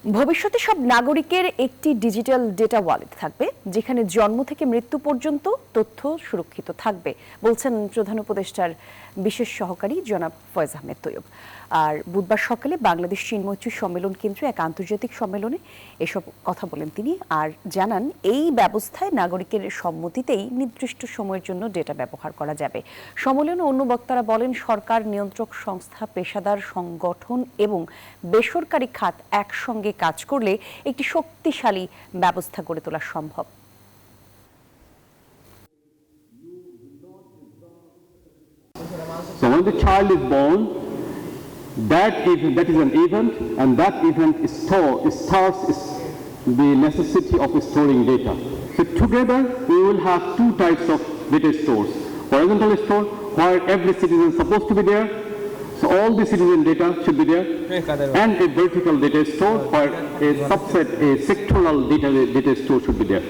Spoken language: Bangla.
ভবিষ্যতে সব নাগরিকের একটি ডিজিটাল ডেটা ওয়ালেট থাকবে, যেখানে জন্ম থেকে মৃত্যু পর্যন্ত তথ্য সুরক্ষিত থাকবে, বলছেন প্রধান উপদেষ্টার বিশেষ সহকারী জনাব ফয়েজ আহমেদ তৈয়ব। আর বুধবার সকালে বাংলাদেশ চিন্মৈত্রী সম্মেলন কেন্দ্রে এক আন্তর্জাতিক সম্মেলনে এসব কথা বলেন তিনি। আর জানান, এই ব্যবস্থায় নাগরিকের সম্মতিতেই নির্দিষ্ট সময়ের জন্য ডেটা ব্যবহার করা যাবে। সম্মেলনে অন্য বক্তারা বলেন, সরকার, নিয়ন্ত্রক সংস্থা, পেশাদার সংগঠন এবং বেসরকারি খাত একসঙ্গে কাজ করলে একটি শক্তিশালী ব্যবস্থা গড়ে তোলা সম্ভব। So when the child is born, that is an event, and that event starts the necessity of storing data. So together we will have two types of data stores: horizontal store, where every citizen is supposed to be there, so all the citizen data should be there, and a vertical data store where a subset, a sectoral data store should be there.